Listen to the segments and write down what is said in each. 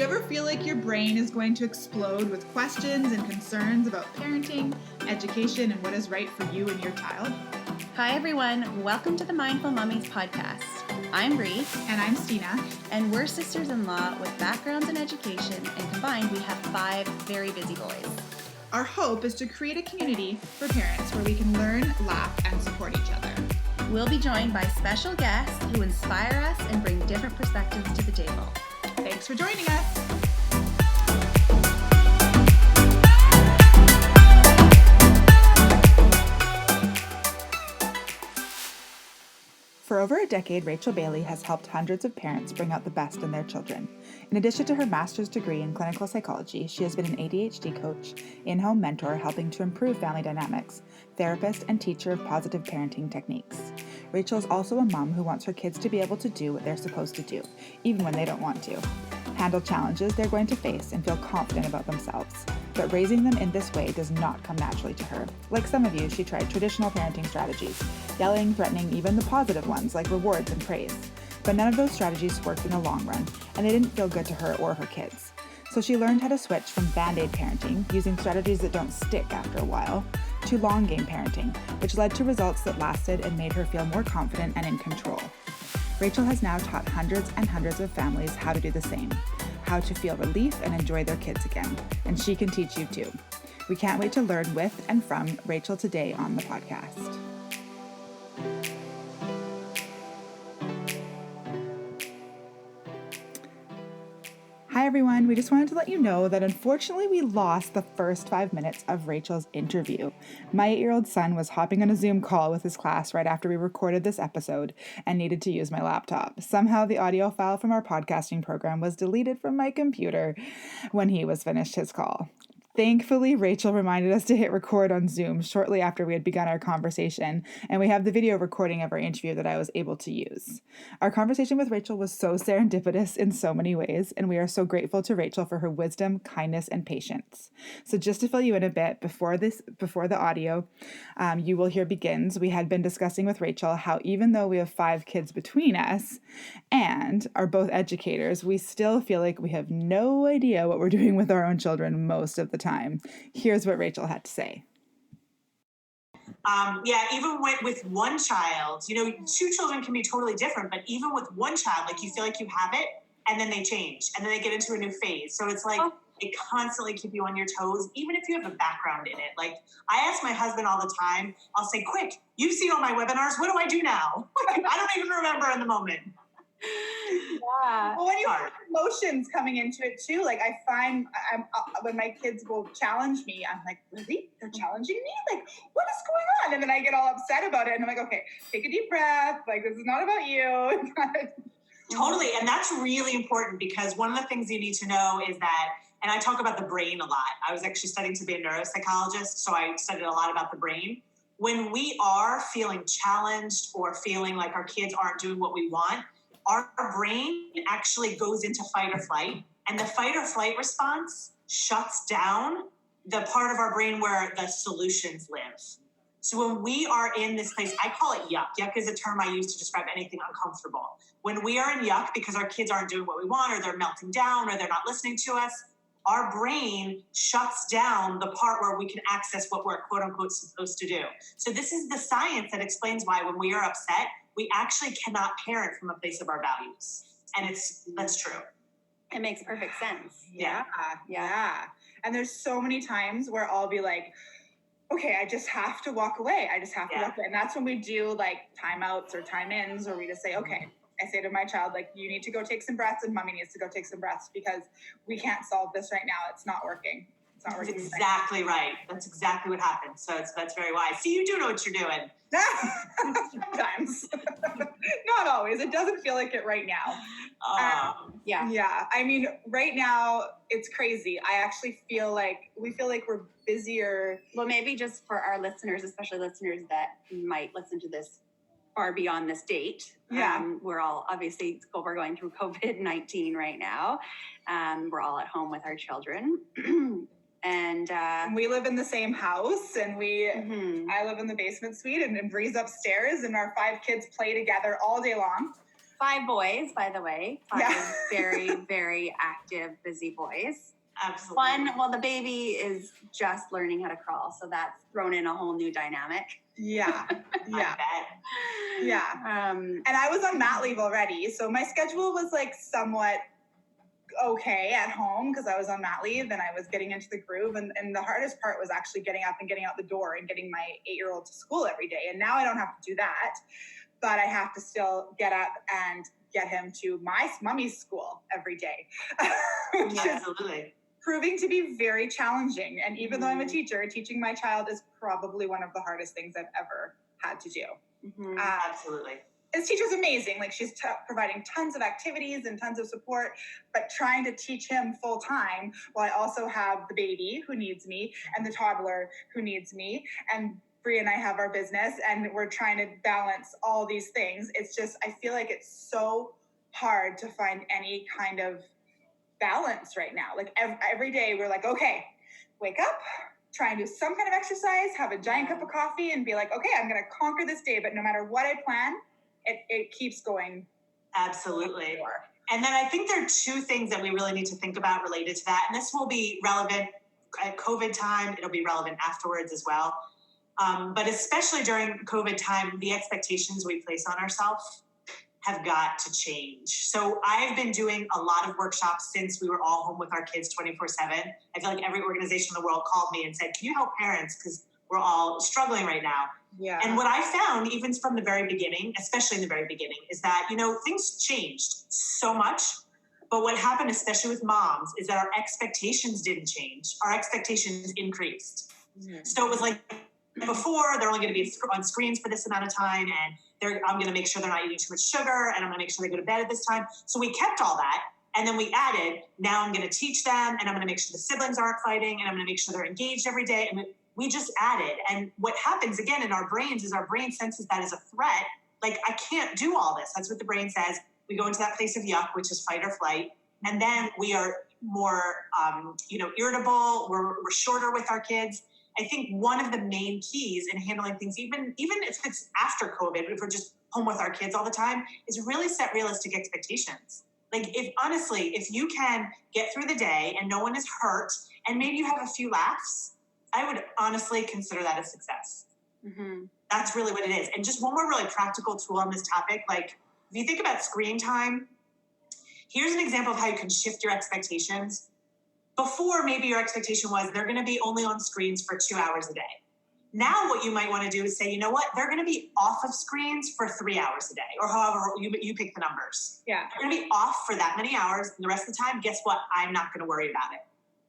you ever feel like your brain is going to explode with questions and concerns about parenting, education, and what is right for you and your child? Hi, everyone. Welcome to the Mindful Mummies podcast. I'm Bree. And I'm Stina. And we're sisters-in-law with backgrounds in education, and combined we have 5 very busy boys. Our hope is to create a community for parents where we can learn, laugh, and support each other. We'll be joined by special guests who inspire us and bring different perspectives to the table. Thanks for joining us. For over a decade, Rachel Bailey has helped hundreds of parents bring out the best in their children. In addition to her master's degree in clinical psychology, she has been an ADHD coach, in-home mentor helping to improve family dynamics, therapist, and teacher of positive parenting techniques. Rachel is also a mom who wants her kids to be able to do what they're supposed to do, even when they don't want to. Handle challenges they're going to face and feel confident about themselves. But raising them in this way does not come naturally to her. Like some of you, she tried traditional parenting strategies, yelling, threatening, even the positive ones like rewards and praise. But none of those strategies worked in the long run, and they didn't feel good to her or her kids. So she learned how to switch from band-aid parenting, using strategies that don't stick after a while, to long-game parenting, which led to results that lasted and made her feel more confident and in control. Rachel has now taught hundreds and hundreds of families how to do the same, how to feel relief and enjoy their kids again, and she can teach you too. We can't wait to learn with and from Rachel today on the podcast. Hi everyone, we just wanted to let you know that unfortunately we lost the first 5 minutes of Rachel's interview. My 8-year-old son was hopping on a Zoom call with his class right after we recorded this episode and needed to use my laptop. Somehow the audio file from our podcasting program was deleted from my computer when he was finished his call. Thankfully, Rachel reminded us to hit record on Zoom shortly after we had begun our conversation, and we have the video recording of our interview that I was able to use. Our conversation with Rachel was so serendipitous in so many ways, and we are so grateful to Rachel for her wisdom, kindness, and patience. So just to fill you in a bit, before the audio you will hear begins, we had been discussing with Rachel how even though we have 5 kids between us and are both educators, we still feel like we have no idea what we're doing with our own children most of the time. Here's what Rachel had to say. Even with one child, 2 children can be totally different, but even with one child, like you feel like you have it and then they change and then they get into a new phase. So it's like they constantly keep you on your toes, even if you have a background in it. Like I ask my husband all the time, I'll say, quick, you've seen all my webinars. What do I do now? I don't even remember in the moment. Yeah. Well, when you have emotions coming into it too, like I find when my kids will challenge me, I'm like, really? They're challenging me? Like, what is going on? And then I get all upset about it, and I'm like, okay, take a deep breath. Like, this is not about you. Totally, and that's really important because one of the things you need to know is that, and I talk about the brain a lot. I was actually studying to be a neuropsychologist, so I studied a lot about the brain. When we are feeling challenged or feeling like our kids aren't doing what we want, our brain actually goes into fight or flight, and the fight or flight response shuts down the part of our brain where the solutions live. So when we are in this place, I call it YUCK. YUCK is a term I use to describe anything uncomfortable. When we are in YUCK because our kids aren't doing what we want, or they're melting down, or they're not listening to us, our brain shuts down the part where we can access what we're quote unquote supposed to do. So this is the science that explains why when we are upset, we actually cannot parent from a place of our values. And that's true. It makes perfect sense. Yeah. And there's so many times where I'll be like, okay, I just have to walk away. Walk away. And that's when we do like timeouts or time-ins, or we just say, okay, I say to my child, like, you need to go take some breaths and mommy needs to go take some breaths because we can't solve this right now. It's not working. That's exactly right. That's exactly what happens. So that's very wise. See, you do know what you're doing. Sometimes. Not always. It doesn't feel like it right now. Yeah. I mean, right now, it's crazy. I actually feel like we're busier. Well, maybe just for our listeners, especially listeners that might listen to this far beyond this date. We're all obviously we're going through COVID-19 right now. We're all at home with our children. And we live in the same house, and I live in the basement suite, and Bree's upstairs, and our 5 kids play together all day long. 5 boys, by the way. 5 very, very active, busy boys. Absolutely. The baby is just learning how to crawl, so that's thrown in a whole new dynamic. Yeah. Yeah. Yeah. And I was on mat leave already, so my schedule was like somewhat okay at home because I was on mat leave and I was getting into the groove. And the hardest part was actually getting up and getting out the door and getting my 8-year-old to school every day. And now I don't have to do that, but I have to still get up and get him to my mummy's school every day. Absolutely. Proving to be very challenging. And even though I'm a teacher, teaching my child is probably one of the hardest things I've ever had to do. Absolutely. This teacher's amazing. Like she's providing tons of activities and tons of support, but trying to teach him full time while I also have the baby who needs me and the toddler who needs me. And Brie and I have our business and we're trying to balance all these things. It's just, I feel like it's so hard to find any kind of balance right now. Like every day we're like, okay, wake up, try and do some kind of exercise, have a giant cup of coffee and be like, okay, I'm going to conquer this day. But no matter what I plan, it keeps going. Absolutely. And then I think there are 2 things that we really need to think about related to that. And this will be relevant at COVID time. It'll be relevant afterwards as well. But especially during COVID time, the expectations we place on ourselves have got to change. So I've been doing a lot of workshops since we were all home with our kids 24/7. I feel like every organization in the world called me and said, can you help parents? Because we're all struggling right now. Yeah. And what I found, even from the very beginning, especially in the very beginning, is that, things changed so much. But what happened, especially with moms, is that our expectations didn't change. Our expectations increased. Mm-hmm. So it was like before, they're only going to be on screens for this amount of time, and I'm going to make sure they're not eating too much sugar, and I'm going to make sure they go to bed at this time. So we kept all that. And then we added, now I'm going to teach them, and I'm going to make sure the siblings aren't fighting, and I'm going to make sure they're engaged every day. And we just added. And what happens, again, in our brains is our brain senses that as a threat. Like, I can't do all this. That's what the brain says. We go into that place of yuck, which is fight or flight. And then we are more, irritable. We're shorter with our kids. I think one of the main keys in handling things, even if it's after COVID, if we're just home with our kids all the time, is really set realistic expectations. Like, if you can get through the day and no one is hurt and maybe you have a few laughs, I would honestly consider that a success. Mm-hmm. That's really what it is. And just one more really practical tool on this topic. Like, if you think about screen time, here's an example of how you can shift your expectations. Before, maybe your expectation was they're going to be only on screens for 2 hours a day. Now what you might want to do is say, you know what, they're going to be off of screens for 3 hours a day, or however you pick the numbers. Yeah. They're going to be off for that many hours, and the rest of the time, guess what? I'm not going to worry about it.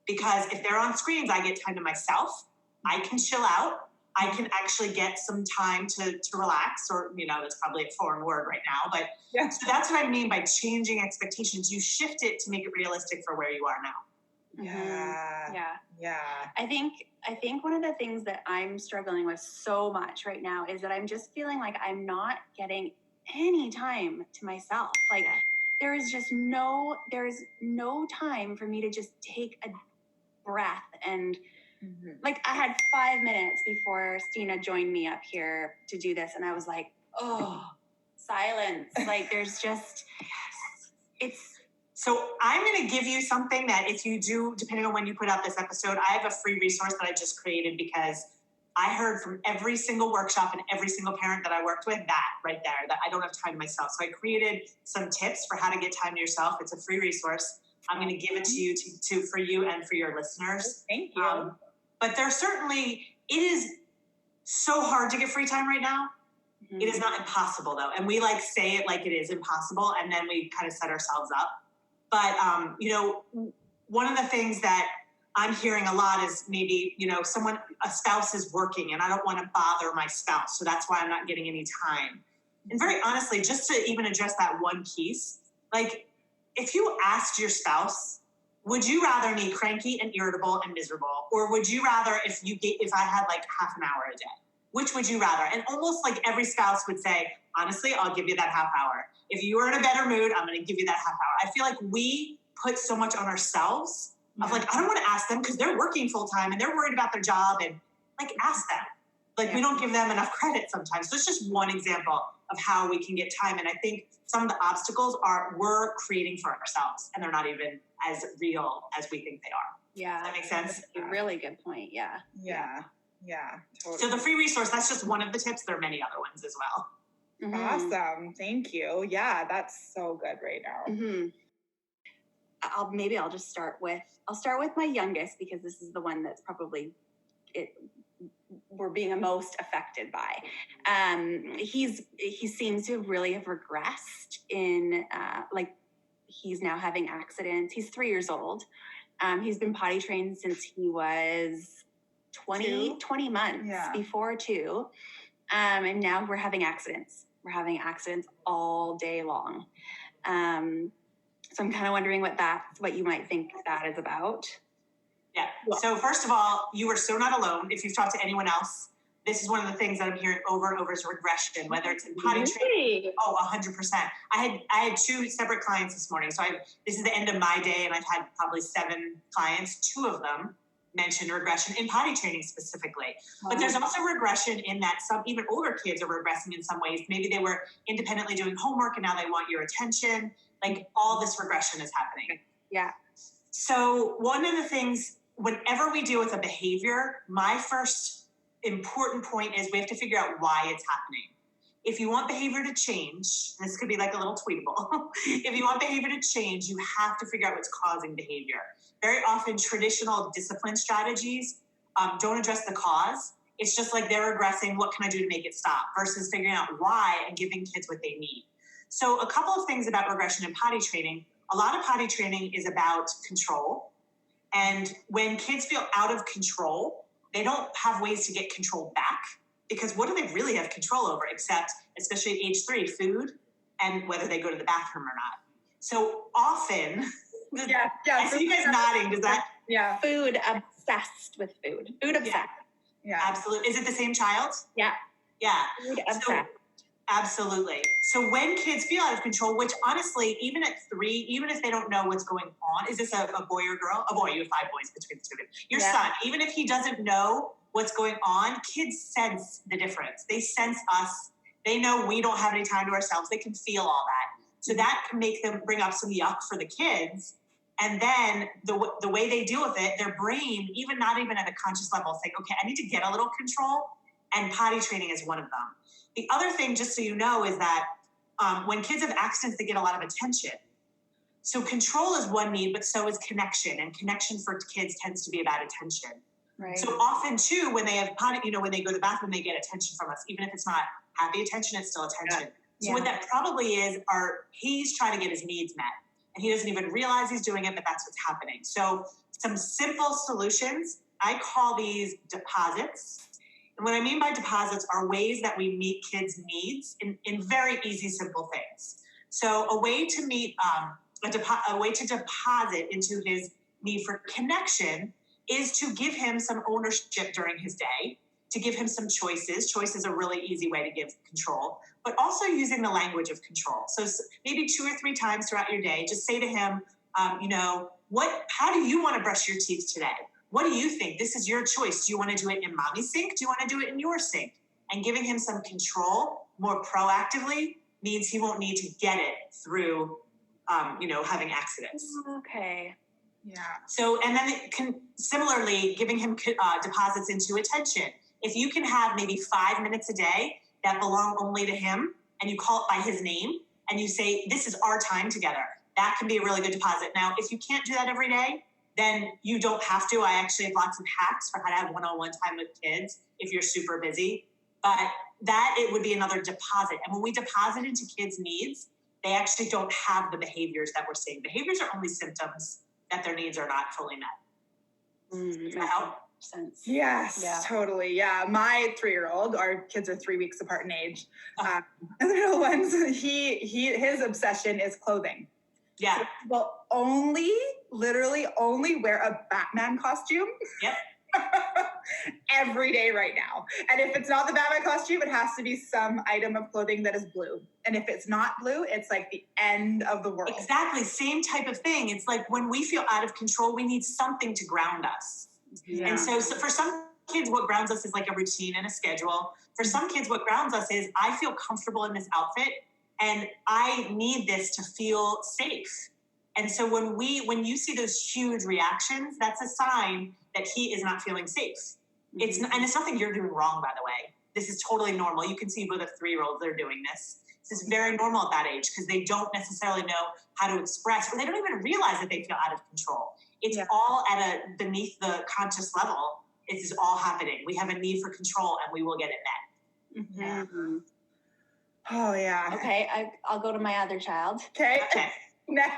Because if they're on screens, I get time to myself. I can chill out. I can actually get some time to relax, or, that's probably a foreign word right now. But yeah. So that's what I mean by changing expectations. You shift it to make it realistic for where you are now. Yeah. I think one of the things that I'm struggling with so much right now is that I'm just feeling like I'm not getting any time to myself. Like, there is no time for me to just take a breath. And like, I had 5 minutes before Stina joined me up here to do this, and I was like, oh, silence. Like, there's just, So I'm going to give you something that if you do, depending on when you put out this episode, I have a free resource that I just created because I heard from every single workshop and every single parent that I worked with that right there, that I don't have time to myself. So I created some tips for how to get time to yourself. It's a free resource. I'm going to give it to you for you and for your listeners. Thank you. But it is so hard to get free time right now. Mm-hmm. It is not impossible though. And we say it like it is impossible. And then we kind of set ourselves up. But, one of the things that I'm hearing a lot is maybe, a spouse is working and I don't want to bother my spouse. So that's why I'm not getting any time. And very honestly, just to even address that one piece, like, if you asked your spouse, would you rather me cranky and irritable and miserable? Or would you rather if I had half an hour a day? Which would you rather? And almost every spouse would say, honestly, I'll give you that half hour. If you were in a better mood, I'm going to give you that half hour. I feel like we put so much on ourselves of I don't want to ask them because they're working full time and they're worried about their job, and ask them. Like we don't give them enough credit sometimes. So it's just one example of how we can get time. And I think some of the obstacles we're creating for ourselves, and they're not even as real as we think they are. Yeah. Does that make sense? That's a really good point. Yeah. Yeah. Yeah. Totally. So the free resource, that's just one of the tips. There are many other ones as well. Mm-hmm. Awesome. Thank you. Yeah, that's so good right now. Mm-hmm. I'll just start with my youngest, because this is the one that's probably we're being most affected by. He seems to really have regressed in he's now having accidents. He's 3 years old. He's been potty trained since he was 20 months, before 2. And now we're having accidents. We're having accidents all day long. So I'm kind of wondering what you might think that is about. Yeah. So first of all, you are so not alone. If you've talked to anyone else, this is one of the things that I'm hearing over and over is regression, whether it's in potty training. Oh, 100%. I had 2 separate clients this morning. So this is the end of my day, and I've had probably 7 clients. 2 of them mentioned regression in potty training specifically. But there's also regression in that some even older kids are regressing in some ways. Maybe they were independently doing homework and now they want your attention. Like all this regression is happening. Yeah. So one of the things, whenever we deal with a behavior, my first important point is we have to figure out why it's happening. If you want behavior to change, this could be like a little tweetable. If you want behavior to change, you have to figure out what's causing behavior. Very often traditional discipline strategies don't address the cause. It's just like they're regressing. What can I do to make it stop? Versus figuring out why and giving kids what they need. So a couple of things about regression in potty training. A lot of potty training is about control. And when kids feel out of control, they don't have ways to get control back, because what do they really have control over except, especially at age 3, food and whether they go to the bathroom or not. So often, I see you guys nodding. Does that? Yeah. Food obsessed with food. Food obsessed. Yeah. Absolutely. Is it the same child? Yeah. Yeah. Food obsessed. Absolutely. So when kids feel out of control, which honestly, even at 3, even if they don't know what's going on, is this a boy or girl? A boy. You have 5 boys between the 2 of you. Your son, even if he doesn't know what's going on, kids sense the difference. They sense us. They know we don't have any time to ourselves. They can feel all that. So that can make them bring up some yuck for the kids. And then the way they deal with it, their brain, not even at a conscious level, is like, okay, I need to get a little control. And potty training is one of them. The other thing, just so you know, is that when kids have accidents, they get a lot of attention. So control is one need, but so is connection. And connection for kids tends to be about attention. Right. So often, too, when they have potty, when they go to the bathroom, they get attention from us. Even if it's not happy attention, it's still attention. So what that probably is, he's trying to get his needs met. And he doesn't even realize he's doing it, but that's what's happening. So some simple solutions, I call these deposits. And what I mean by deposits are ways that we meet kids' needs in very easy, simple things. So a way to meet, a way to deposit into his need for connection is to give him some ownership during his day, to give him some choices. Choice is a really easy way to give control, but also using the language of control. So maybe 2 or 3 times throughout your day, just say to him, how do you want to brush your teeth today? What do you think? This is your choice. Do you want to do it in mommy's sink? Do you want to do it in your sink? And giving him some control more proactively means he won't need to get it through, having accidents. Okay. Yeah. So, and then it can similarly giving him deposits into attention. If you can have maybe 5 minutes a day that belong only to him, and you call it by his name, and you say, this is our time together, that can be a really good deposit. Now, if you can't do that every day, then you don't have to. I actually have lots of hacks for how to have one-on-one time with kids if you're super busy. But it would be another deposit. And when we deposit into kids' needs, they actually don't have the behaviors that we're seeing. Behaviors are only symptoms that their needs are not fully met. Does that help? Sense. Yes, totally. Yeah. My 3-year-old, our kids are 3 weeks apart in age. And the little ones, his obsession is clothing. Yeah. So will literally only wear a Batman costume. Yep. Every day right now. And if it's not the Batman costume, it has to be some item of clothing that is blue. And if it's not blue, it's like the end of the world. Exactly. Same type of thing. It's like when we feel out of control, we need something to ground us. Yeah. And so for some kids, what grounds us is like a routine and a schedule. For some kids, what grounds us is I feel comfortable in this outfit and I need this to feel safe. And so when you see those huge reactions, that's a sign that he is not feeling safe. It's nothing you're doing wrong, by the way. This is totally normal. You can see with a 3-year-old, they're doing this. This is very normal at that age because they don't necessarily know how to express, or they don't even realize that they feel out of control. It's all at beneath the conscious level. It is all happening. We have a need for control, and we will get it met. Mm-hmm. Oh yeah. Okay, I'll go to my other child. Okay.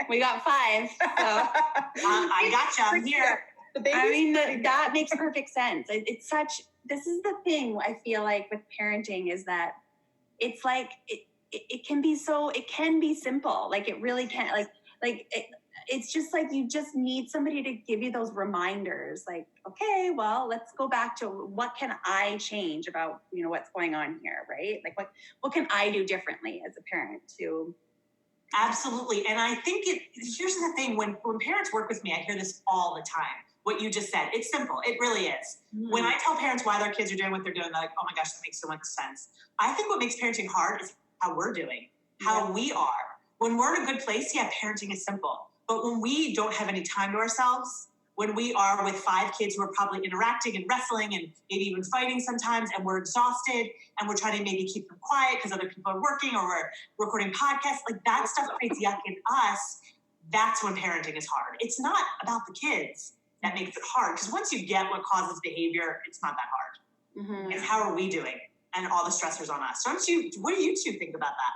We got 5. So I gotcha. I'm here. I mean, that makes perfect sense. It's such. This is the thing I feel like with parenting is that it's like it can be so. It can be simple. Like it really can. It's just like you just need somebody to give you those reminders. Like, okay, well, let's go back to what can I change about what's going on here, right? Like what can I do differently as a parent to. Absolutely. And I think here's the thing, when parents work with me, I hear this all the time. What you just said, it's simple. It really is. Mm-hmm. When I tell parents why their kids are doing what they're doing, they're like, oh my gosh, that makes so much sense. I think what makes parenting hard is how we're doing, how we are. When we're in a good place, parenting is simple. But when we don't have any time to ourselves, when we are with 5 kids who are probably interacting and wrestling and maybe even fighting sometimes, and we're exhausted and we're trying to maybe keep them quiet because other people are working or we're recording podcasts, like that stuff creates yuck in us. That's when parenting is hard. It's not about the kids that makes it hard, because once you get what causes behavior, it's not that hard. Mm-hmm. It's how are we doing and all the stressors on us. What do you two think about that?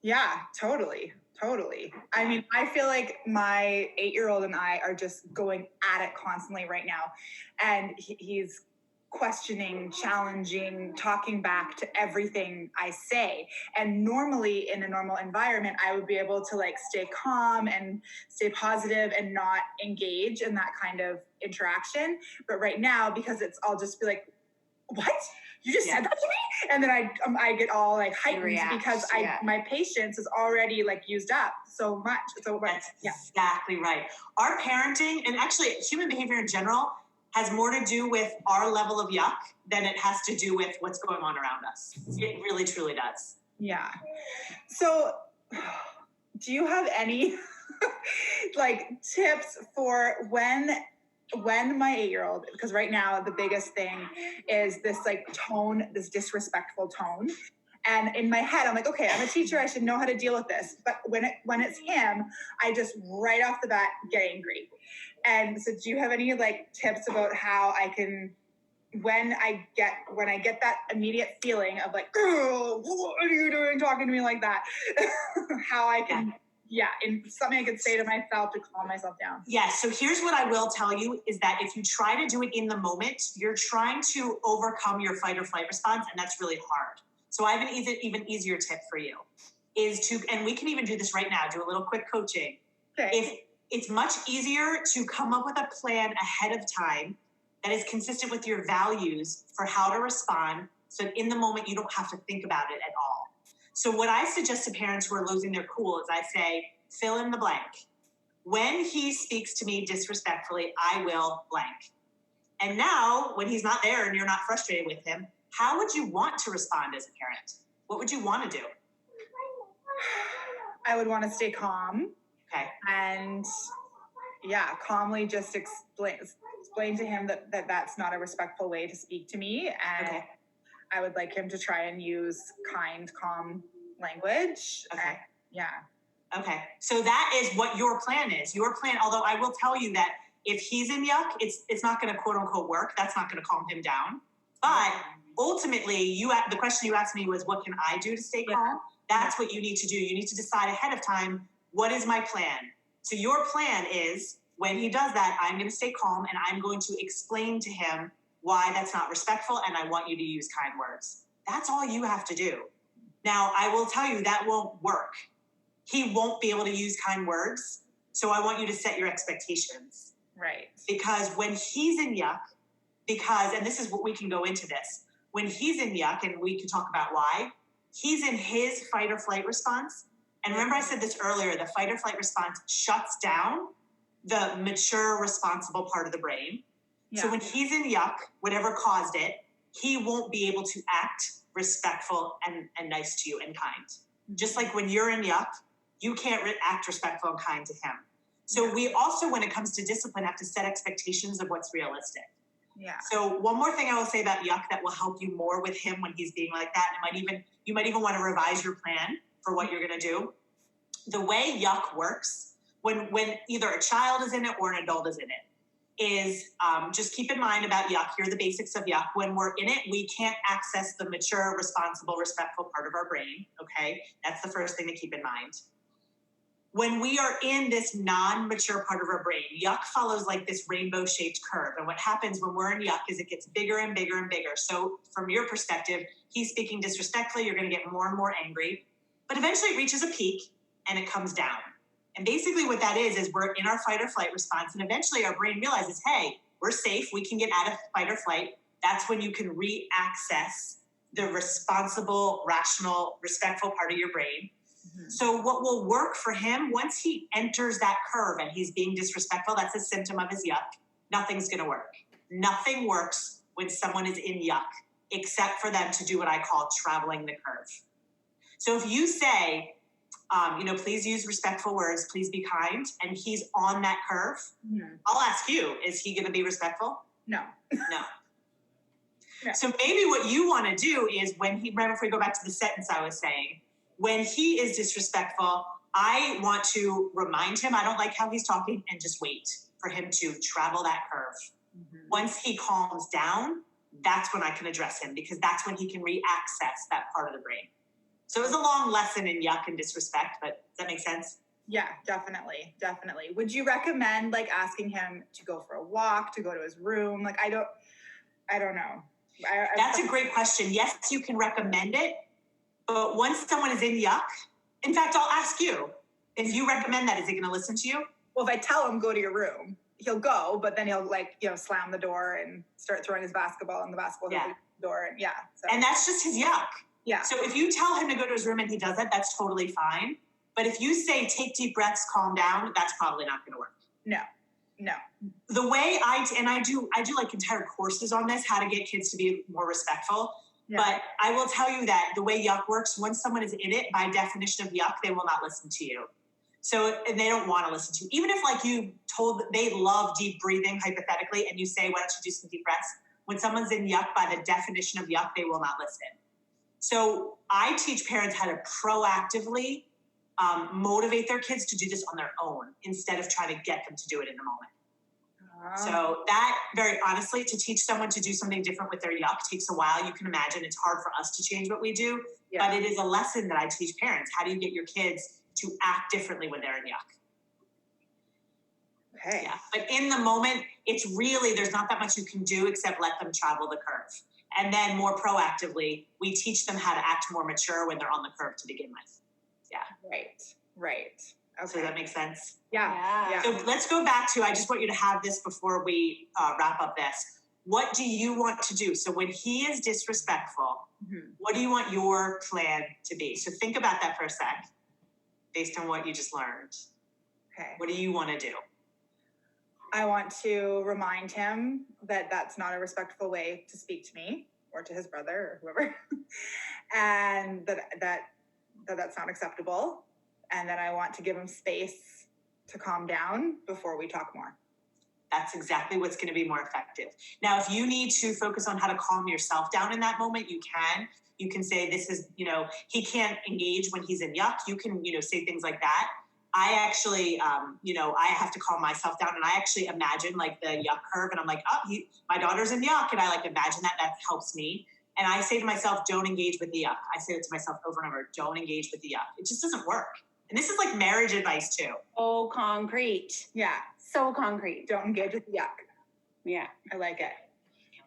Yeah, totally. I mean, I feel like my 8-year-old and I are just going at it constantly right now. And he's questioning, challenging, talking back to everything I say. And normally in a normal environment, I would be able to stay calm and stay positive and not engage in that kind of interaction. But right now, because I'll just be like, what? You just said that to me? And then I get all heightened because my patience is already used up so much. That's exactly right. Our parenting, and actually human behavior in general, has more to do with our level of yuck than it has to do with what's going on around us. It really, truly does. Yeah. So do you have any tips for when my 8-year-old, because right now the biggest thing is this tone, this disrespectful tone. And in my head, I'm like, okay, I'm a teacher. I should know how to deal with this. But when it's him, I just right off the bat get angry. And so do you have any tips about how I can, when I get that immediate feeling of oh, what are you doing talking to me like that? How I can... Yeah, and something I could say to myself to calm myself down. Yeah, so here's what I will tell you is that if you try to do it in the moment, you're trying to overcome your fight or flight response, and that's really hard. So I have an even easier tip for you, and we can even do this right now, do a little quick coaching. Okay. If it's much easier to come up with a plan ahead of time that is consistent with your values for how to respond, so in the moment you don't have to think about it at all. So what I suggest to parents who are losing their cool is I say, fill in the blank. When he speaks to me disrespectfully, I will blank. And now, when he's not there and you're not frustrated with him, how would you want to respond as a parent? What would you want to do? I would want to stay calm. Okay. And calmly just explain to him that that's not a respectful way to speak to me. And okay. I would like him to try and use kind, calm language. Okay. Yeah. Okay. So that is what your plan is. Your plan, although I will tell you that if he's in yuck, it's not going to quote unquote work. That's not going to calm him down. But ultimately, the question you asked me was, what can I do to stay calm? That's what you need to do. You need to decide ahead of time, what is my plan? So your plan is, when he does that, I'm going to stay calm and I'm going to explain to him why that's not respectful, and I want you to use kind words. That's all you have to do. Now, I will tell you that won't work. He won't be able to use kind words, so I want you to set your expectations. Right. Because when he's in yuck, and this is what we can go into this, when he's in yuck, and we can talk about why, he's in his fight or flight response. And remember I said this earlier, the fight or flight response shuts down the mature, responsible part of the brain. So when he's in yuck, whatever caused it, he won't be able to act respectful and nice to you and kind. Just like when you're in yuck, you can't act respectful and kind to him. So we also, when it comes to discipline, have to set expectations of what's realistic. Yeah. So one more thing I will say about yuck that will help you more with him when he's being like that, and you might even want to revise your plan for what you're going to do. The way yuck works, when either a child is in it or an adult is in it, is just keep in mind about yuck. Here are the basics of yuck. When we're in it, we can't access the mature, responsible, respectful part of our brain. Okay, that's the first thing to keep in mind. When we are in this non-mature part of our brain, yuck follows like this rainbow-shaped curve. And what happens when we're in yuck is it gets bigger and bigger and bigger. So from your perspective, he's speaking disrespectfully, you're going to get more and more angry. But eventually it reaches a peak and it comes down. And basically what that is we're in our fight or flight response. And eventually our brain realizes, hey, we're safe. We can get out of fight or flight. That's when you can re-access the responsible, rational, respectful part of your brain. So what will work for him, once he enters that curve and he's being disrespectful, that's a symptom of his yuck, nothing's going to work. Nothing works when someone is in yuck, except for them to do what I call traveling the curve. So if you say, please use respectful words, please be kind, and he's on that curve, I'll ask you, is he going to be respectful? No. No. So maybe what you want to do is remember if we go back to the sentence I was saying, when he is disrespectful, I want to remind him I don't like how he's talking and just wait for him to travel that curve. Once he calms down, that's when I can address him because that's when he can re-access that part of the brain. So it was a long lesson in yuck and disrespect, but does that make sense? Yeah, definitely. Definitely. Would you recommend asking him to go for a walk, to go to his room? I don't know. That's a great question. Yes, you can recommend it. But once someone is in yuck, in fact, I'll ask you, if you recommend that, is he going to listen to you? Well, if I tell him, go to your room, he'll go, but then he'll slam the door and start throwing his basketball in the basketball door. And And that's just his yuck. Yeah. So if you tell him to go to his room and he does that, that's totally fine. But if you say, take deep breaths, calm down, that's probably not going to work. No. The way I do entire courses on this, how to get kids to be more respectful. Yeah. But I will tell you that the way yuck works, once someone is in it, by definition of yuck, they will not listen to you. So, and they don't want to listen to you. Even if you told they love deep breathing, hypothetically, and you say, why don't you do some deep breaths? When someone's in yuck, by the definition of yuck, they will not listen. So I teach parents how to proactively motivate their kids to do this on their own instead of trying to get them to do it in the moment. So that, very honestly, to teach someone to do something different with their yuck takes a while. You can imagine it's hard for us to change what we do, but it is a lesson that I teach parents. How do you get your kids to act differently when they're in yuck? Okay. Yeah. But in the moment, it's really, there's not that much you can do except let them travel the curve. And then more proactively, we teach them how to act more mature when they're on the curve to begin with. Yeah. Right. Okay. So that makes sense? Yeah. So let's go back to, I just want you to have this before we wrap up this. What do you want to do? So when he is disrespectful, what do you want your plan to be? So think about that for a sec, based on what you just learned. Okay. What do you want to do? I want to remind him that that's not a respectful way to speak to me or to his brother or whoever, and that's not acceptable. And then I want to give him space to calm down before we talk more. That's exactly what's going to be more effective. Now, if you need to focus on how to calm yourself down in that moment, you can. You can say, this is, he can't engage when he's in yuck. You can, say things like that. I actually, I have to calm myself down, and I actually imagine the yuck curve, and I'm like, my daughter's in yuck, and I imagine that helps me. And I say to myself, don't engage with the yuck. I say it to myself over and over, don't engage with the yuck. It just doesn't work. And this is marriage advice too. Oh, concrete. Yeah. So concrete. Don't engage with the yuck. Yeah. I like it.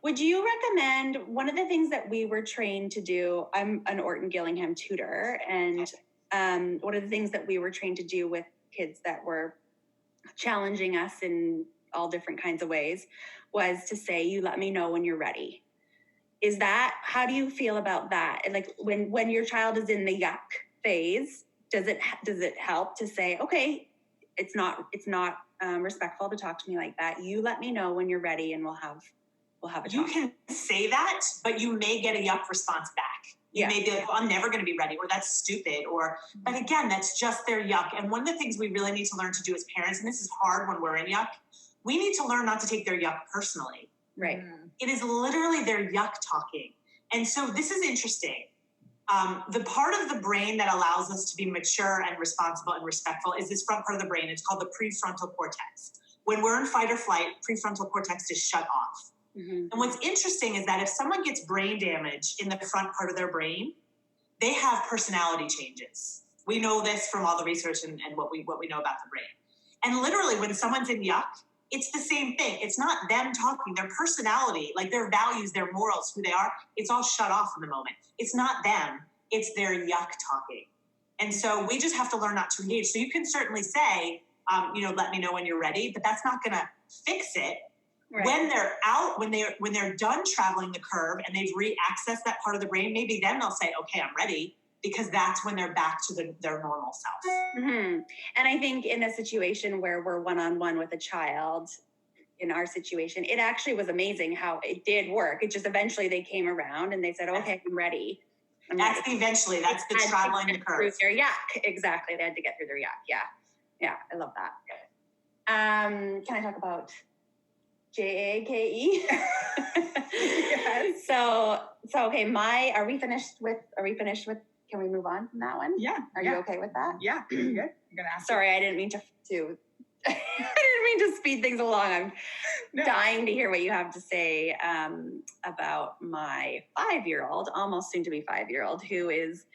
Would you recommend, one of the things that we were trained to do, I'm an Orton Gillingham tutor, and one of the things that we were trained to do with kids that were challenging us in all different kinds of ways was to say, you let me know when you're ready. How do you feel about that? And when your child is in the yuck phase, does it help to say, okay, it's not respectful to talk to me like that. You let me know when you're ready, and we'll have a talk. You can say that, but you may get a yuck response back. You may be like, well, I'm never going to be ready, or that's stupid, but again, that's just their yuck. And one of the things we really need to learn to do as parents, and this is hard when we're in yuck, we need to learn not to take their yuck personally. Right. It is literally their yuck talking. And so this is interesting. The part of the brain that allows us to be mature and responsible and respectful is this front part of the brain. It's called the prefrontal cortex. When we're in fight or flight, prefrontal cortex is shut off. And what's interesting is that if someone gets brain damage in the front part of their brain, they have personality changes. We know this from all the research and what we know about the brain. And literally, when someone's in yuck, it's the same thing. It's not them talking. Their personality, like their values, their morals, who they are, it's all shut off in the moment. It's not them. It's their yuck talking. And so we just have to learn not to engage. So you can certainly say, let me know when you're ready, but that's not going to fix it. Right. When they're out, when they're done traveling the curve and they've re-accessed that part of the brain, maybe then they'll say, okay, I'm ready, because that's when they're back to their normal self. And I think in a situation where we're one-on-one with a child, in our situation, it actually was amazing how it did work. It just eventually they came around and they said, okay, I'm ready. That's the eventually. That's the traveling the curve. Their yuck. Exactly. They had to get through their yuck. Yeah. I love that. Can I talk about JAKE? Yes. So okay, are we finished with, can we move on from that one? Yeah. Are you okay with that? Yeah. Good. I'm gonna ask. Sorry, I didn't mean to I didn't mean to speed things along. I'm dying to hear what you have to say about my 5-year-old, almost soon to be 5-year-old, who is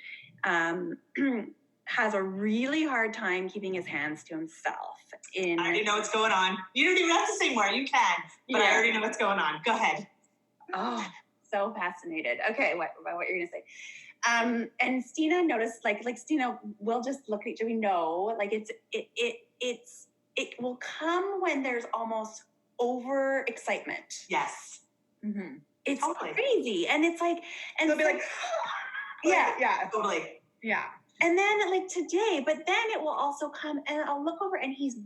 has a really hard time keeping his hands to himself. I already know what's going on. You don't even have to say more. You can, but I already know what's going on. Go ahead. Oh, so fascinated. Okay, what you're gonna say? And Stina noticed, like Stina, we'll just look at each other. We know, like it will come when there's almost over excitement. Yes. Mm-hmm. It's crazy, and it's like, and they'll be like, yeah, totally, yeah. And then like today, but then it will also come, and I'll look over, and he's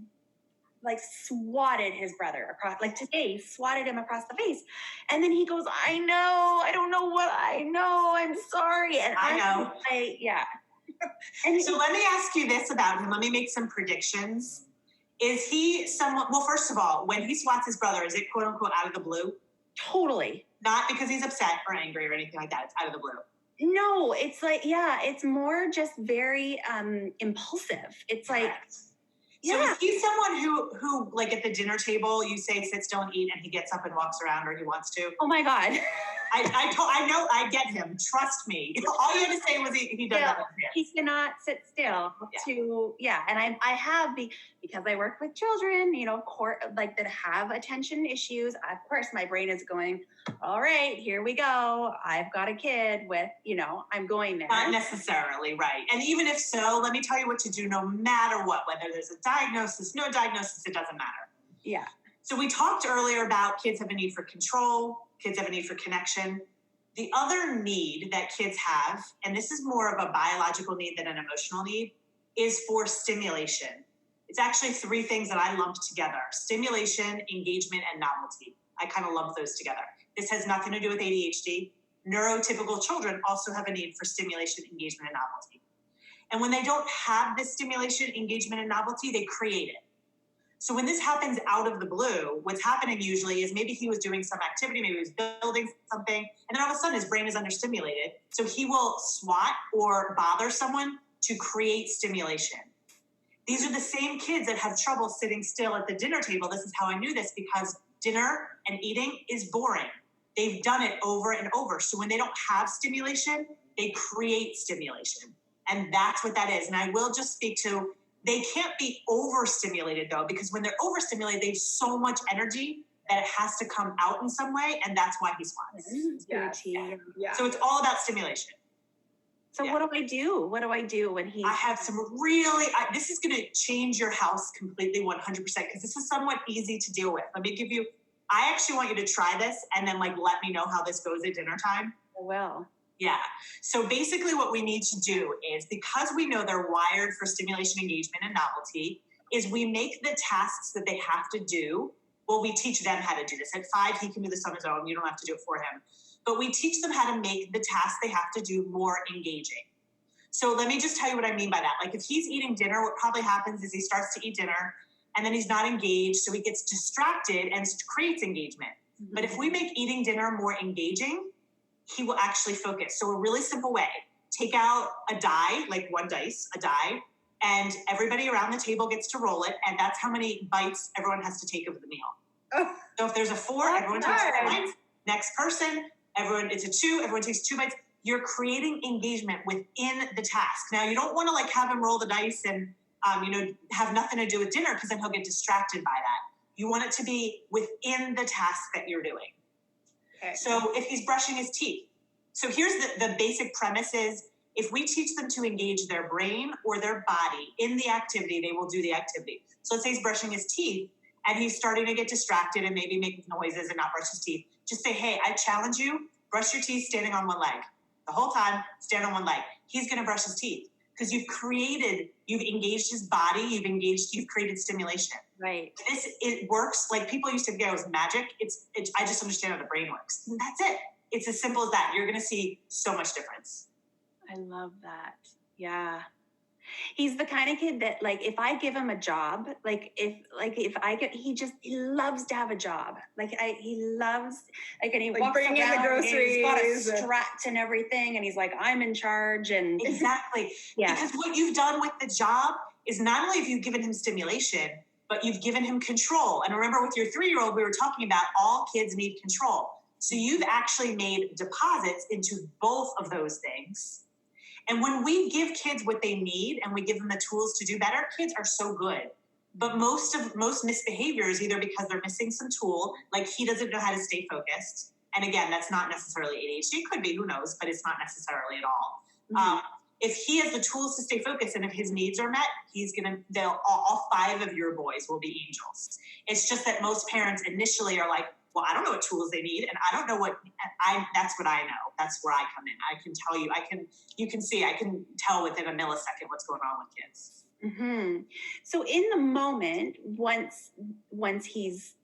like swatted his brother across, like today, swatted him across the face. And then he goes, I know, I don't know what I know, I'm sorry. And I know. And so let me ask you this about him. Let me make some predictions. Is he someone, well, first of all, when he swats his brother, is it quote unquote out of the blue? Totally. Not because he's upset or angry or anything like that. It's out of the blue. No, it's like, it's more just very impulsive. It's like, So is he someone who like at the dinner table, you say sit still and eat, and he gets up and walks around, or he wants to? Oh my God. I know, I get him. Trust me. All you had to say was he does that. He cannot sit still and I have, because I work with children, like that have attention issues. Of course, my brain is going, all right, here we go. I've got a kid with, I'm going there. Not necessarily, right. And even if so, let me tell you what to do no matter what, whether there's a diagnosis, no diagnosis, it doesn't matter. Yeah. So we talked earlier about kids have a need for control, kids have a need for connection. The other need that kids have, and this is more of a biological need than an emotional need, is for stimulation. It's actually 3 things that I lumped together: stimulation, engagement, and novelty. I kind of lumped those together. This has nothing to do with ADHD. Neurotypical children also have a need for stimulation, engagement, and novelty. And when they don't have this stimulation, engagement, and novelty, they create it. So when this happens out of the blue, what's happening usually is maybe he was doing some activity, maybe he was building something, and then all of a sudden his brain is understimulated. So he will swat or bother someone to create stimulation. These are the same kids that have trouble sitting still at the dinner table. This is how I knew this, because dinner and eating is boring. They've done it over and over. So when they don't have stimulation, they create stimulation. And that's what that is. And I will just speak to, they can't be overstimulated though, because when they're overstimulated, they have so much energy that it has to come out in some way. And that's why he swats. Yeah. So it's all about stimulation. So what do I do? What do I do when he... I have some really... this is going to change your house completely 100%, because this is somewhat easy to deal with. Let me give you... I actually want you to try this and then let me know how this goes at dinner time. I will. Yeah. So basically what we need to do is, because we know they're wired for stimulation, engagement, and novelty, is we make the tasks that they have to do. Well, we teach them how to do this. At 5, he can do this on his own. You don't have to do it for him. But we teach them how to make the tasks they have to do more engaging. So let me just tell you what I mean by that. Like if he's eating dinner, what probably happens is he starts to eat dinner and then he's not engaged. So he gets distracted and creates engagement. Mm-hmm. But if we make eating dinner more engaging, he will actually focus. So a really simple way, take out a die, like 1 dice, a die, and everybody around the table gets to roll it. And that's how many bites everyone has to take of the meal. Oh. So if there's a 4, everyone takes 4 bites. Next person, it's a 2, everyone takes 2 bites. You're creating engagement within the task. Now, you don't want to like have him roll the dice and, have nothing to do with dinner because then he'll get distracted by that. You want it to be within the task that you're doing. Okay. So if he's brushing his teeth. So here's the basic premise is if we teach them to engage their brain or their body in the activity, they will do the activity. So let's say he's brushing his teeth and he's starting to get distracted and maybe make noises and not brush his teeth. Just say, hey, I challenge you, brush your teeth standing on one leg. The whole time, stand on one leg. He's going to brush his teeth because you've engaged his body, you've created stimulation. Right. It works. Like people used to think it was magic. I just understand how the brain works. And that's it. It's as simple as that. You're going to see so much difference. I love that. Yeah. He's the kind of kid that like, if I give him a job, he loves to have a job. He loves, and he walks around the groceries. And he's got a strut and everything. And he's like, I'm in charge. And exactly. Yeah. Because what you've done with the job is not only have you given him stimulation, but you've given him control. And remember with your 3-year-old, we were talking about all kids need control. So you've actually made deposits into both of those things. And when we give kids what they need and we give them the tools to do better, kids are so good. But most misbehavior is either because they're missing some tool, like he doesn't know how to stay focused. And again, that's not necessarily ADHD. It could be, who knows, but it's not necessarily at all. Mm-hmm. If he has the tools to stay focused and if his needs are met, all 5 of your boys will be angels. It's just that most parents initially are like, well, I don't know what tools they need. And I don't know that's what I know. That's where I come in. I can tell you, I can tell within a millisecond what's going on with kids. Mm-hmm. So in the moment, once he's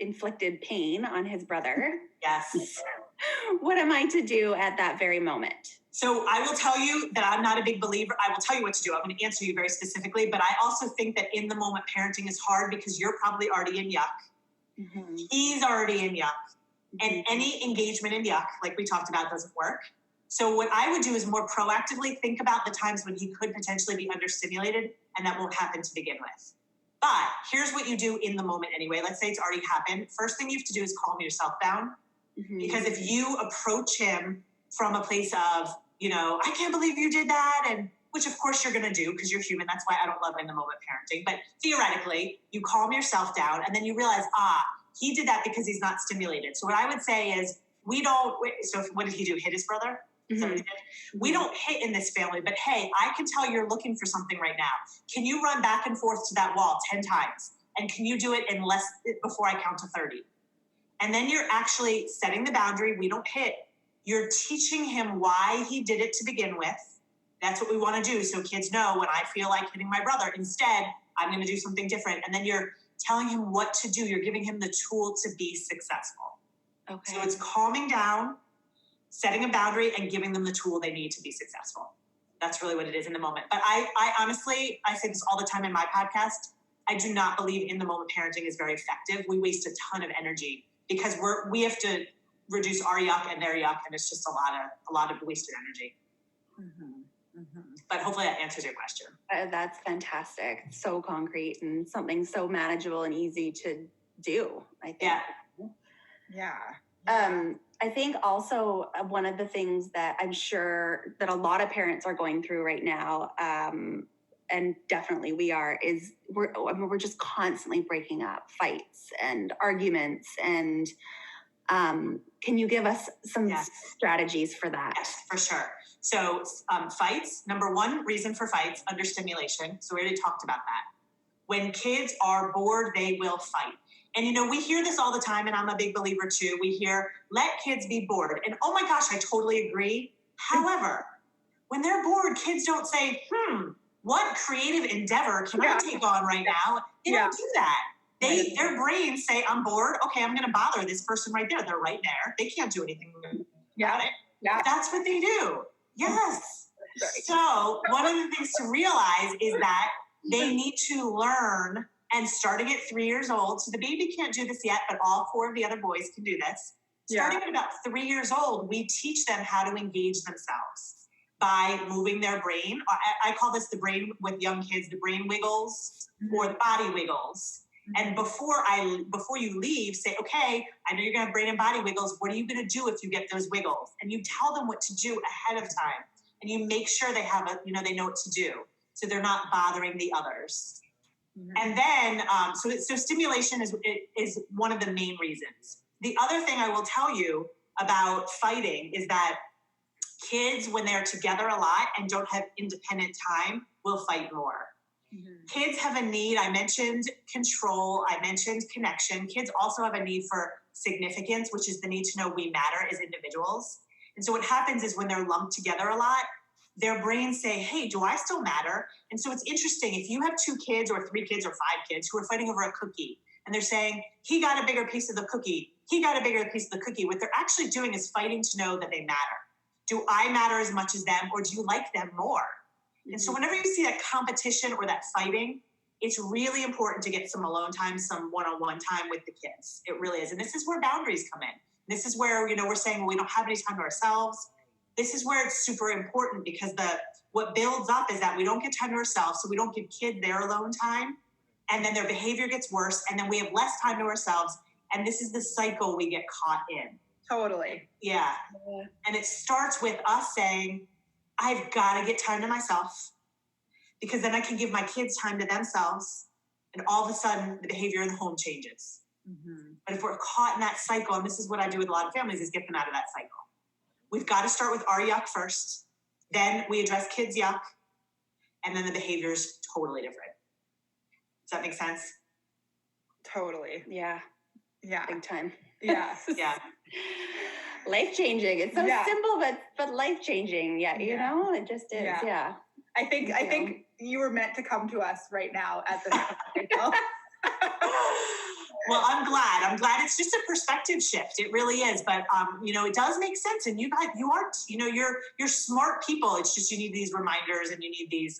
inflicted pain on his brother, yes. What am I to do at that very moment? So I will tell you that I'm not a big believer. I will tell you what to do. I'm going to answer you very specifically, but I also think that in the moment parenting is hard because you're probably already in YUCK. Mm-hmm. He's already in YUCK. And any engagement in YUCK, like we talked about, doesn't work. So what I would do is more proactively think about the times when he could potentially be understimulated, and that won't happen to begin with. But here's what you do in the moment anyway. Let's say it's already happened. First thing you have to do is calm yourself down. Mm-hmm. Because if you approach him from a place of, I can't believe you did that, and which of course you're going to do because you're human. That's why I don't love in the moment parenting. But theoretically, you calm yourself down and then you realize, he did that because he's not stimulated. So what I would say is so what did he do? Hit his brother? Mm-hmm. So we don't hit in this family, but hey, I can tell you're looking for something right now. Can you run back and forth to that wall 10 times? And can you do it before I count to 30? And then you're actually setting the boundary. We don't hit. You're teaching him why he did it to begin with. That's what we want to do. So kids know when I feel like hitting my brother, instead, I'm going to do something different. And then you're telling him what to do. You're giving him the tool to be successful. Okay. So it's calming down, setting a boundary, and giving them the tool they need to be successful. That's really what it is in the moment. But I honestly, I say this all the time in my podcast, I do not believe in the moment parenting is very effective. We waste a ton of energy because we have to reduce our YUCK and their YUCK, and it's just a lot of wasted energy. Mm-hmm. Mm-hmm. But hopefully that answers your question. That's fantastic. So concrete and something so manageable and easy to do, I think. Yeah. I think also one of the things that I'm sure that a lot of parents are going through right now, and definitely we are, is we're just constantly breaking up fights and arguments. And can you give us some strategies for that? Yes, for sure. So fights, number one reason for fights, understimulation. So we already talked about that. When kids are bored, they will fight. And, we hear this all the time, and I'm a big believer too. We hear, let kids be bored. And oh my gosh, I totally agree. However, when they're bored, kids don't say, what creative endeavor can I take on right now? They don't do that. Their brains say, I'm bored. Okay, I'm going to bother this person right there. They're right there. They can't do anything about it. Yeah. That's what they do. Yes. So one of the things to realize is that they need to learn, and starting at 3 years old, so the baby can't do this yet, but all 4 of the other boys can do this. Starting at about 3 years old, we teach them how to engage themselves by moving their brain. I call this the brain with young kids, the brain wiggles or the body wiggles. And before you leave, say, okay, I know you're going to have brain and body wiggles. What are you going to do if you get those wiggles? And you tell them what to do ahead of time. And you make sure they have they know what to do. So they're not bothering the others. And then, so stimulation is one of the main reasons. The other thing I will tell you about fighting is that kids, when they're together a lot and don't have independent time, will fight more. Kids have a need. I mentioned control. I mentioned connection. Kids also have a need for significance, which is the need to know we matter as individuals. And so what happens is when they're lumped together a lot, their brains say, hey, do I still matter? And so it's interesting. If you have 2 kids or 3 kids or 5 kids who are fighting over a cookie, and they're saying, he got a bigger piece of the cookie, he got a bigger piece of the cookie, what they're actually doing is fighting to know that they matter. Do I matter as much as them, or do you like them more? And so whenever you see that competition or that fighting, it's really important to get some alone time, some one-on-one time with the kids. It really is. And this is where boundaries come in. This is where, we're saying, well, we don't have any time to ourselves. This is where it's super important, because what builds up is that we don't get time to ourselves, so we don't give kids their alone time, and then their behavior gets worse, and then we have less time to ourselves, and this is the cycle we get caught in. Totally. Yeah. And it starts with us saying, I've got to get time to myself, because then I can give my kids time to themselves, and all of a sudden the behavior in the home changes. But if we're caught in that cycle, and this is what I do with a lot of families, is get them out of that cycle. We've got to start with our yuck first. Then we address kids' yuck, and then the behavior is totally different. Does that make sense? Totally. Yeah. Big time. Yeah. Yeah. Life-changing. It's so simple, but life-changing. Yeah, it just is. Yeah. I think you were meant to come to us right now at this point. Well, I'm glad it's just a perspective shift. It really is. But, it does make sense. And you guys, you're smart people. It's just, you need these reminders, and you need these,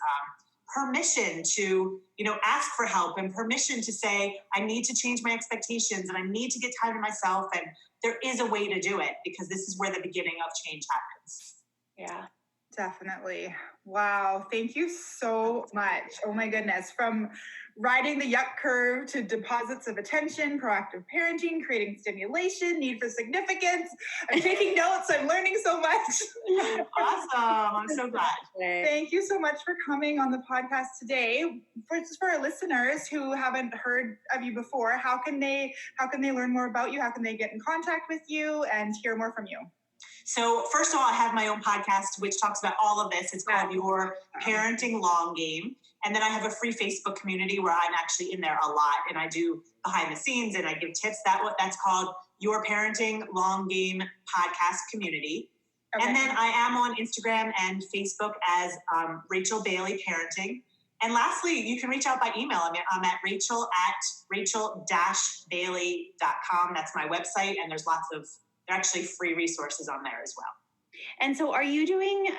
permission to, ask for help, and permission to say, I need to change my expectations, and I need to get time to myself. And there is a way to do it, because this is where the beginning of change happens. Yeah. Definitely. Wow. Thank you so much. Oh my goodness. From riding the yuck curve to deposits of attention, proactive parenting, creating stimulation, need for significance. I'm taking notes. I'm learning so much. Awesome. I'm so glad. Thank you so much for coming on the podcast today. For our listeners who haven't heard of you before, how can they learn more about you? How can they get in contact with you and hear more from you? So first of all, I have my own podcast, which talks about all of this. It's called Your Parenting Long Game. And then I have a free Facebook community where I'm actually in there a lot, and I do behind the scenes and I give tips. That's called Your Parenting Long Game Podcast Community. Okay. And then I am on Instagram and Facebook as Rachel Bailey Parenting. And lastly, you can reach out by email. I'm at rachel@bailey.com. That's my website, and there are actually free resources on there as well. And so are you doing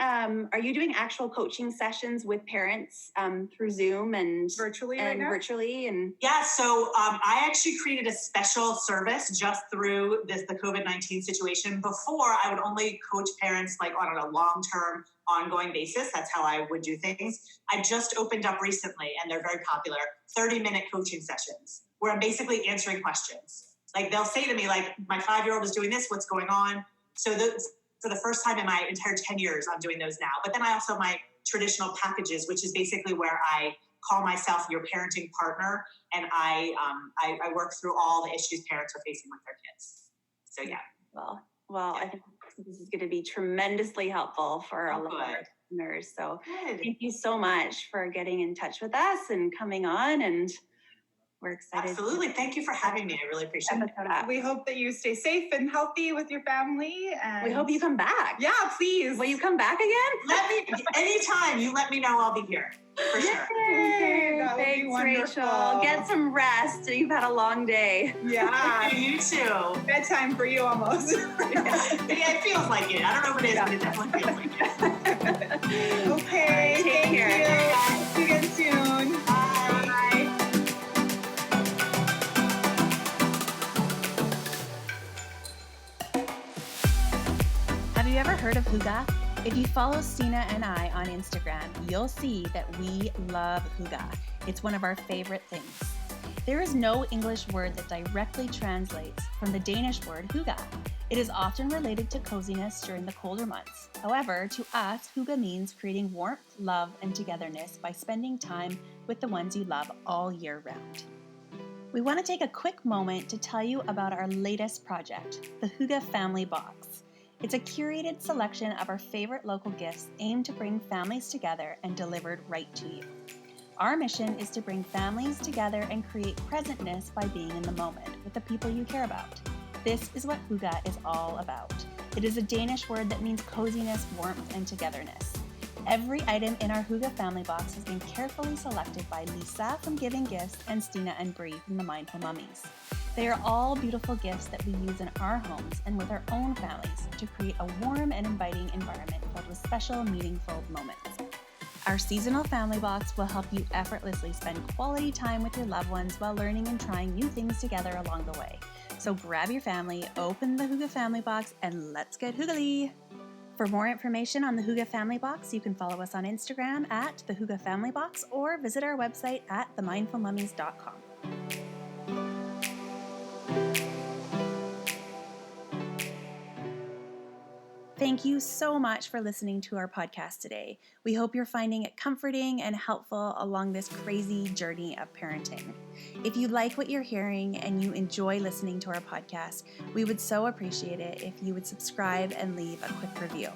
actual coaching sessions with parents through Zoom and virtually Yeah, so I actually created a special service just through the COVID-19 situation. Before, I would only coach parents like on a long-term ongoing basis. That's how I would do things. I just opened up recently, and they're very popular, 30-minute coaching sessions where I'm basically answering questions. Like they'll say to me, like, my 5-year-old is doing this, what's going on? So for the first time in my entire 10 years, I'm doing those now. But then I also have my traditional packages, which is basically where I call myself your parenting partner, and I work through all the issues parents are facing with their kids. So yeah. Well, I think this is going to be tremendously helpful for a lot of our listeners. So thank you so much for getting in touch with us and coming on, and we're excited. Absolutely. Thank you for having me. I really appreciate it. We hope that you stay safe and healthy with your family. And we hope you come back. Yeah, please. Will you come back again? Anytime you let me know, I'll be here. for sure. Yay! That would be Thanks, wonderful. Rachel. Get some rest. You've had a long day. Yeah. You too. Bedtime for you almost. Yeah, it feels like it. I don't know if it is, but it definitely feels like it. Okay. Right, take Thank care. you. See you again soon. Bye. Have you ever heard of Hygge? If you follow Stina and I on Instagram, you'll see that we love Hygge. It's one of our favorite things. There is no English word that directly translates from the Danish word hygge. It is often related to coziness during the colder months. However, to us, hygge means creating warmth, love, and togetherness by spending time with the ones you love all year round. We want to take a quick moment to tell you about our latest project, the Hygge Family Box. It's a curated selection of our favorite local gifts aimed to bring families together and delivered right to you. Our mission is to bring families together and create presentness by being in the moment with the people you care about. This is what hygge is all about. It is a Danish word that means coziness, warmth, and togetherness. Every item in our Hygge Family Box has been carefully selected by Lisa from Giving Gifts and Stina and Bree from the Mindful Mummies. They are all beautiful gifts that we use in our homes and with our own families to create a warm and inviting environment filled with special, meaningful moments. Our seasonal family box will help you effortlessly spend quality time with your loved ones while learning and trying new things together along the way. So grab your family, open the Hygge Family Box, and let's get hyggelig! For more information on the Hygge Family Box, you can follow us on Instagram at the Hygge Family Box or visit our website at themindfulmummies.com. Thank you so much for listening to our podcast today. We hope you're finding it comforting and helpful along this crazy journey of parenting. If you like what you're hearing and you enjoy listening to our podcast, we would so appreciate it if you would subscribe and leave a quick review.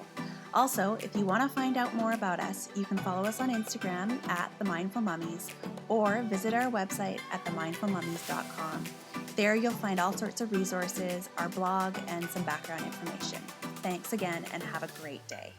Also, if you want to find out more about us, you can follow us on Instagram at The Mindful Mummies or visit our website at themindfulmummies.com. There you'll find all sorts of resources, our blog, and some background information. Thanks again and have a great day.